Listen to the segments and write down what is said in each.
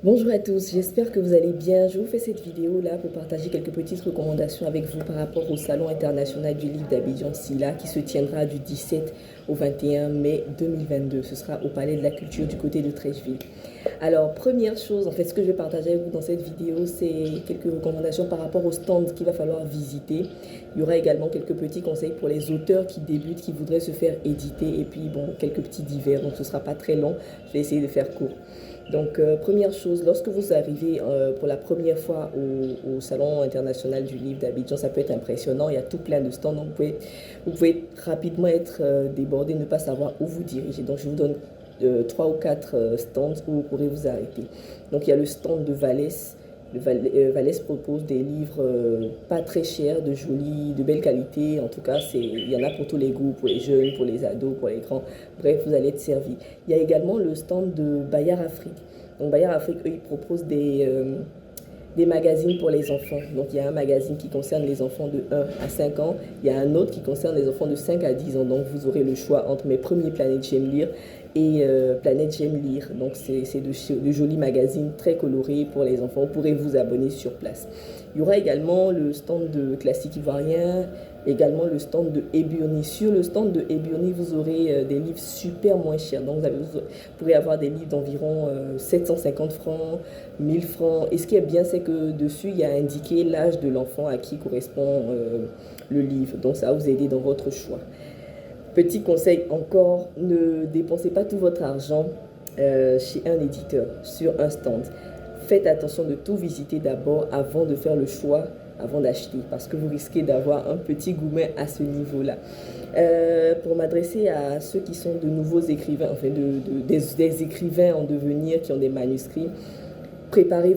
Bonjour à tous, j'espère que vous allez bien. Je vous fais cette vidéo là pour partager quelques petites recommandations avec vous par rapport au Salon international du livre d'Abidjan-Silla qui se tiendra du 17 au 21 mai 2022. Ce sera au Palais de la Culture du côté de Treichville. Alors, première chose, en fait, ce que je vais partager avec vous dans cette vidéo, c'est quelques recommandations par rapport au stand qu'il va falloir visiter. Il y aura également quelques petits conseils pour les auteurs qui débutent, qui voudraient se faire éditer et puis, bon, quelques petits divers. Donc, ce ne sera pas très long. Je vais essayer de faire court. Donc, première chose, lorsque vous arrivez pour la première fois au Salon international du livre d'Abidjan, ça peut être impressionnant. Il y a tout plein de stands. Donc, vous pouvez rapidement être débordé, ne pas savoir où vous diriger. Donc, je vous donne 3 ou 4 stands où vous pourrez vous arrêter. Donc, il y a le stand de Valès. Valès propose des livres pas très chers, de belle qualité. En tout cas, il y en a pour tous les goûts, pour les jeunes, pour les ados, pour les grands. Bref, vous allez être servi. Il y a également le stand de Bayard Afrique. Donc, Bayard Afrique, eux, ils proposent des magazines pour les enfants. Donc, il y a un magazine qui concerne les enfants de 1 à 5 ans. Il y a un autre qui concerne les enfants de 5 à 10 ans. Donc, vous aurez le choix entre Mes premiers planètes J'aime lire et Planète J'aime lire. Donc, c'est de jolis magazines très colorés pour les enfants. Vous pourrez vous abonner sur place. Il y aura également le stand de Classique Ivoirien, également le stand de Eburni. Sur le stand de Eburni, vous aurez des livres super moins chers. Donc, vous pourrez avoir des livres d'environ 750 francs, 1000 francs. Et ce qui est bien, c'est que dessus, il y a indiqué l'âge de l'enfant à qui correspond le livre. Donc, ça va vous aider dans votre choix. Petit conseil encore, ne dépensez pas tout votre argent chez un éditeur, sur un stand. Faites attention de tout visiter d'abord avant de faire le choix, avant d'acheter, parce que vous risquez d'avoir un petit gourmet à ce niveau-là. Pour m'adresser à ceux qui sont de nouveaux écrivains, enfin des écrivains en devenir qui ont des manuscrits, préparez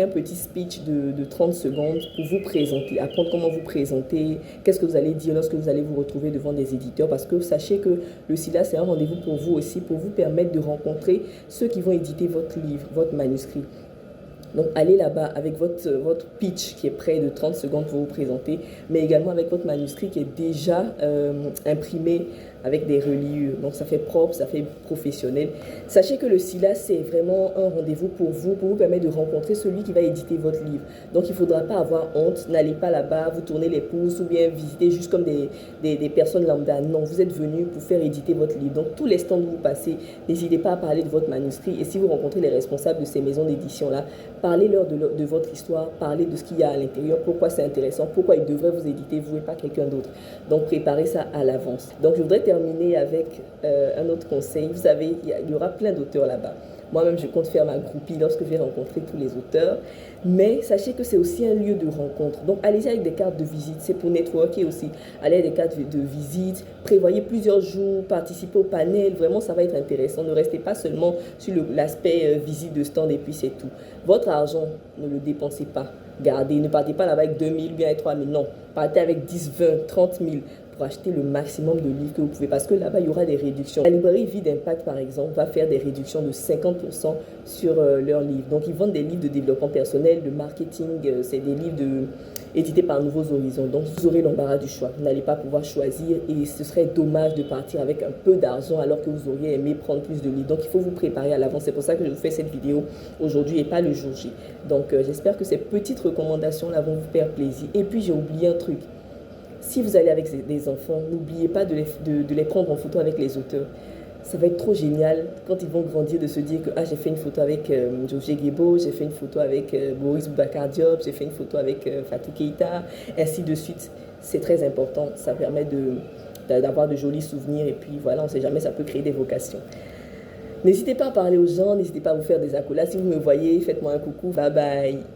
un petit speech de 30 secondes pour vous présenter, apprendre comment vous présenter, qu'est-ce que vous allez dire lorsque vous allez vous retrouver devant des éditeurs, parce que sachez que le SILA, c'est un rendez-vous pour vous aussi, pour vous permettre de rencontrer ceux qui vont éditer votre livre, votre manuscrit. Donc, allez là-bas avec votre pitch qui est prêt de 30 secondes pour vous présenter, mais également avec votre manuscrit qui est déjà imprimé avec des reliures. Donc, ça fait propre, ça fait professionnel. Sachez que le SILA, c'est vraiment un rendez-vous pour vous permettre de rencontrer celui qui va éditer votre livre. Donc, il ne faudra pas avoir honte. N'allez pas là-bas, vous tournez les pouces ou bien visiter juste comme des personnes lambda. Non, vous êtes venu pour faire éditer votre livre. Donc, tous les stands où vous passez, n'hésitez pas à parler de votre manuscrit. Et si vous rencontrez les responsables de ces maisons d'édition-là, parlez-leur de votre histoire, parlez de ce qu'il y a à l'intérieur, pourquoi c'est intéressant, pourquoi ils devraient vous éditer, vous et pas quelqu'un d'autre. Donc, préparez ça à l'avance. Donc, je voudrais terminer avec un autre conseil. Vous savez, il y aura plein d'auteurs là-bas. Moi-même, je compte faire ma groupie lorsque je vais rencontrer tous les auteurs. Mais sachez que c'est aussi un lieu de rencontre. Donc, allez-y avec des cartes de visite. C'est pour networker aussi. Allez avec des cartes de visite. Prévoyez plusieurs jours. Participez au panel. Vraiment, ça va être intéressant. Ne restez pas seulement sur l'aspect visite de stand et puis c'est tout. Votre argent, ne le dépensez pas. Gardez. Ne partez pas là-bas avec 2000, bien avec 3000. Non. Partez avec 10, 20, 30 000. Pour acheter le maximum de livres que vous pouvez, parce que là-bas, il y aura des réductions. La librairie Vie d'Impact, par exemple, va faire des réductions de 50% sur leurs livres. Donc, ils vendent des livres de développement personnel, de marketing, c'est des livres édités par Nouveaux Horizons. Donc, vous aurez l'embarras du choix. Vous n'allez pas pouvoir choisir et ce serait dommage de partir avec un peu d'argent alors que vous auriez aimé prendre plus de livres. Donc, il faut vous préparer à l'avance. C'est pour ça que je vous fais cette vidéo aujourd'hui et pas le jour J. Donc, j'espère que ces petites recommandations-là vont vous faire plaisir. Et puis, j'ai oublié un truc. Si vous allez avec des enfants, n'oubliez pas de les prendre en photo avec les auteurs. Ça va être trop génial quand ils vont grandir de se dire que j'ai fait une photo avec José Guébo, j'ai fait une photo avec Boris Boubacar Diop, j'ai fait une photo avec Fatou Keïta, ainsi de suite. C'est très important, ça permet d'avoir de jolis souvenirs et puis voilà, on ne sait jamais, ça peut créer des vocations. N'hésitez pas à parler aux gens, n'hésitez pas à vous faire des accolades. Si vous me voyez, faites-moi un coucou. Bye bye.